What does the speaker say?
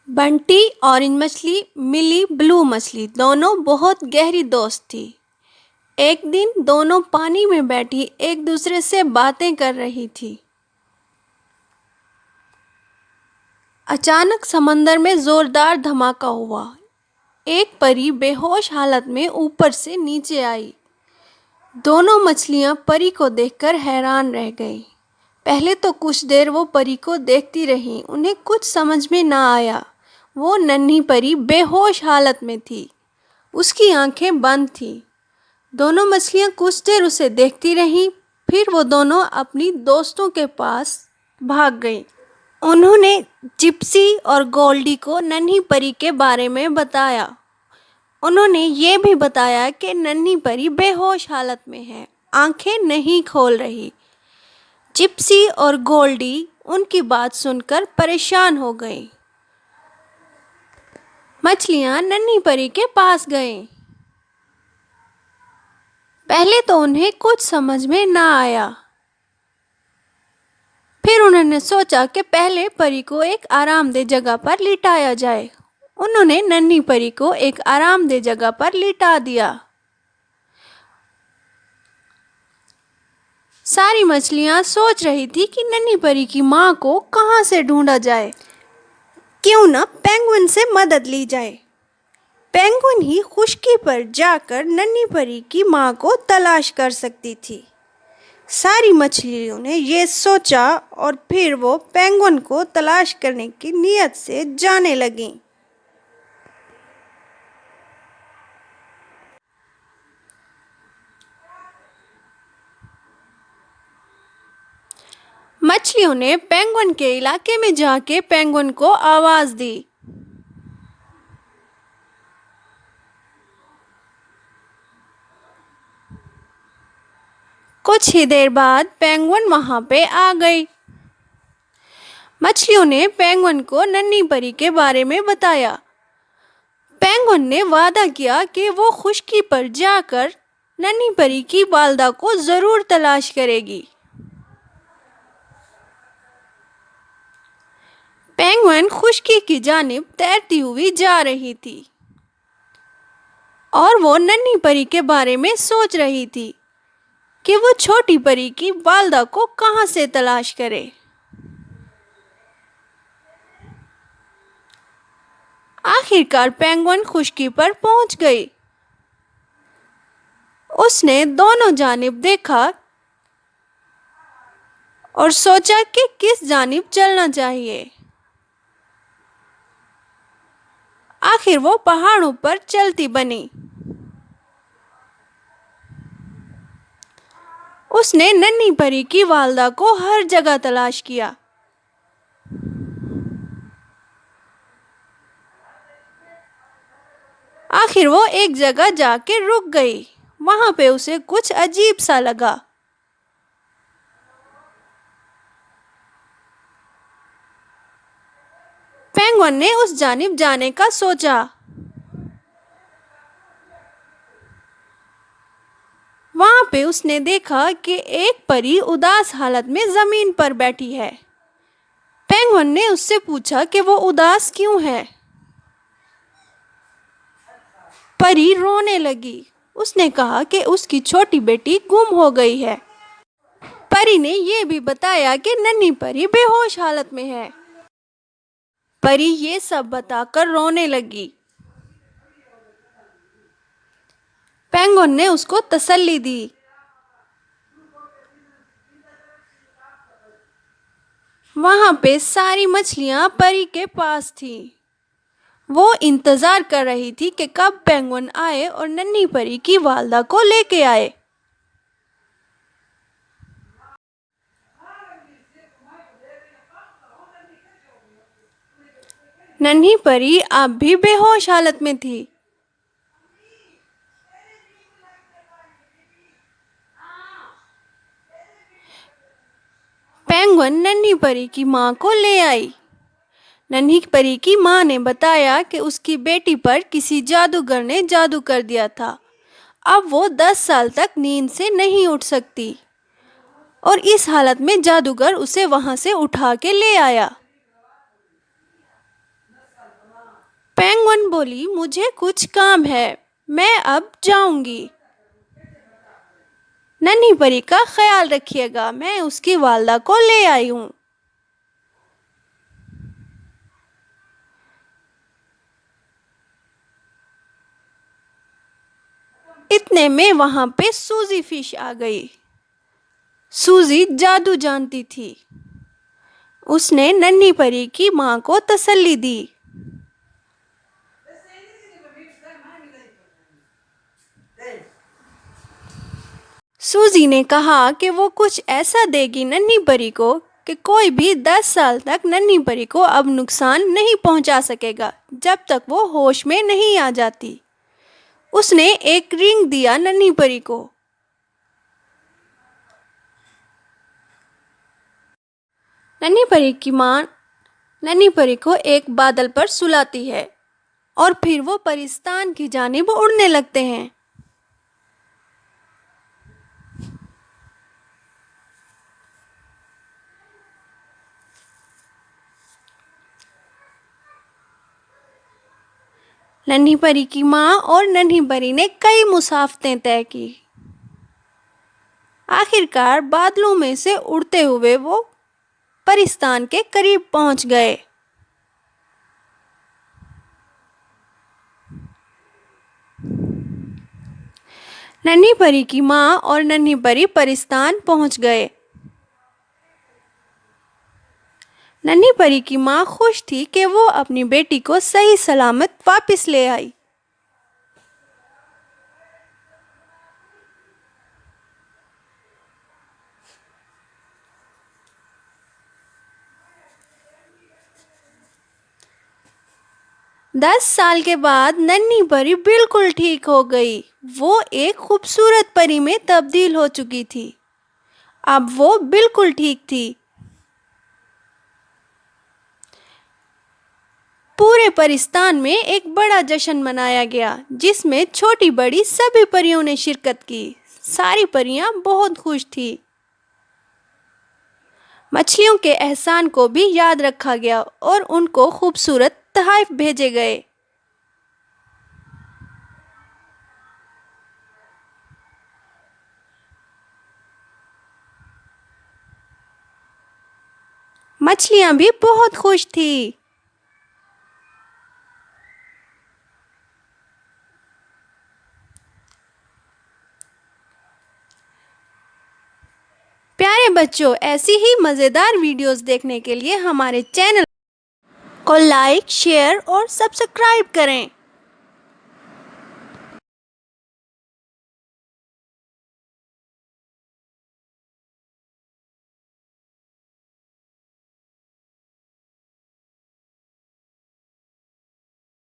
Bunty orange مچھلی، ملی بلو مچھلی دونوں بہت گہری دوست تھی۔ ایک دن دونوں پانی میں بیٹھی ایک دوسرے سے باتیں کر رہی تھی۔ اچانک سمندر میں زوردار دھماکہ ہوا۔ ایک پری بے ہوش حالت میں اوپر سے نیچے آئی۔ دونوں مچھلیاں پری کو دیکھ کر حیران رہ گئیں۔ پہلے تو کچھ دیر وہ پری کو دیکھتی رہیں، انہیں کچھ سمجھ میں نہ آیا۔ وہ ننھی پری بے ہوش حالت میں تھی، اس کی آنکھیں بند تھیں۔ دونوں مچھلیاں کچھ دیر اسے دیکھتی رہیں، پھر وہ دونوں اپنی دوستوں کے پاس بھاگ گئیں۔ انہوں نے جپسی اور گولڈی کو ننھی پری کے بارے میں بتایا۔ انہوں نے یہ بھی بتایا کہ ننھی پری بے ہوش حالت میں ہے، آنکھیں نہیں کھول رہی۔ جپسی اور گولڈی ان کی بات سن کر پریشان ہو گئیں۔ مچھلیاں ننھی پری کے پاس گئیں۔ پہلے تو انہیں کچھ سمجھ میں نہ آیا۔ پھر انہوں نے سوچا کہ پہلے پری کو ایک آرام دہ جگہ پر لٹایا جائے۔ انہوں نے ننھی پری کو ایک آرام دہ جگہ پر لٹا دیا۔ ساری مچھلیاں سوچ رہی تھی کہ ننھی پری کی ماں کو کہاں سے ڈھونڈا جائے، کیوں نہ پینگوئن سے مدد لی جائے۔ پینگوئن ہی خشکی پر جا کر ننھی پری کی ماں کو تلاش کر سکتی تھی۔ ساری مچھلیوں نے یہ سوچا اور پھر وہ پینگوئن کو تلاش کرنے کی نیت سے جانے لگیں۔ مچھلیوں نے پینگوئن کے علاقے میں جا کے پینگوئن کو آواز دی۔ کچھ ہی دیر بعد پینگوئن وہاں پہ آ گئی۔ مچھلیوں نے پینگوئن کو ننھی پری کے بارے میں بتایا۔ پینگوئن نے وعدہ کیا کہ وہ خشکی پر جا کر ننھی پری کی والدہ کو ضرور تلاش کرے گی۔ پینگوئن خشکی کی جانب تیرتی ہوئی جا رہی تھی اور وہ ننھی پری کے بارے میں سوچ رہی تھی کہ وہ چھوٹی پری کی والدہ کو کہاں سے تلاش کرے۔ آخر کار پینگوئن خشکی پر پہنچ گئی۔ اس نے دونوں جانب دیکھا اور سوچا کہ کس جانب چلنا چاہیے۔ آخر وہ پہاڑوں پر چلتی بنی۔ اس نے ننھی پری کی والدہ کو ہر جگہ تلاش کیا۔ آخر وہ ایک جگہ جا کے رک گئی۔ وہاں پہ اسے کچھ عجیب سا لگا۔ پینگوئن نے اس جانب جانے کا سوچا۔ وہاں پہ اس نے دیکھا کہ ایک پری اداس حالت میں زمین پر بیٹھی ہے۔ پینگوئن نے اس سے پوچھا کہ وہ اداس کیوں ہے؟ پری رونے لگی۔ اس نے کہا کہ اس کی چھوٹی بیٹی گم ہو گئی ہے۔ پری نے یہ بھی بتایا کہ ننھی پری بے ہوش حالت میں ہے۔ پری یہ سب بتا کر رونے لگی۔ پینگوئن نے اس کو تسلی دی۔ وہاں پہ ساری مچھلیاں پری کے پاس تھیں۔ وہ انتظار کر رہی تھی کہ کب پینگوئن آئے اور ننھی پری کی والدہ کو لے کے آئے۔ ننھی پری اب بھی بے ہوش حالت میں تھی۔ پینگوئن ننھی پری کی ماں کو لے آئی۔ ننھی پری کی ماں نے بتایا کہ اس کی بیٹی پر کسی جادوگر نے جادو کر دیا تھا۔ اب وہ 10 سال تک نیند سے نہیں اٹھ سکتی اور اس حالت میں جادوگر اسے وہاں سے اٹھا کے لے آیا۔ پرستان بولی مجھے کچھ کام ہے، میں اب جاؤں گی۔ ننھی پری کا خیال رکھیے گا، میں اس کی والدہ کو لے آئی ہوں۔ اتنے میں وہاں پہ سوزی فش آ گئی۔ سوزی جادو جانتی تھی۔ اس نے ننھی پری کی ماں کو تسلی دی۔ سوزی نے کہا کہ وہ کچھ ایسا دے گی ننھی پری کو کہ کوئی بھی 10 سال تک ننھی پری کو اب نقصان نہیں پہنچا سکے گا جب تک وہ ہوش میں نہیں آ جاتی۔ اس نے ایک رنگ دیا ننھی پری کو۔ ننھی پری کی ماں ننھی پری کو ایک بادل پر سلاتی ہے اور پھر وہ پرستان کی جانب اڑنے لگتے ہیں۔ ننھی پری کی ماں اور ننھی پری نے کئی مسافتیں طے کی۔ آخر کار بادلوں میں سے اڑتے ہوئے وہ پرستان کے قریب پہنچ گئے۔ ننھی پری کی ماں اور ننھی پری پرستان پہنچ گئے۔ ننھی پری کی ماں خوش تھی کہ وہ اپنی بیٹی کو صحیح سلامت واپس لے آئی۔ دس سال کے بعد ننھی پری بالکل ٹھیک ہو گئی۔ وہ ایک خوبصورت پری میں تبدیل ہو چکی تھی۔ اب وہ بالکل ٹھیک تھی۔ پورے پرستان میں ایک بڑا جشن منایا گیا جس میں چھوٹی بڑی سبھی پریوں نے شرکت کی۔ ساری پریاں بہت خوش تھیں۔ مچھلیوں کے احسان کو بھی یاد رکھا گیا اور ان کو خوبصورت تحائف بھیجے گئے۔ مچھلیاں بھی بہت خوش تھیں۔ پیارے بچوں، ایسی ہی مزیدار ویڈیوز دیکھنے کے لیے ہمارے چینل کو لائک، شیئر اور سبسکرائب کریں۔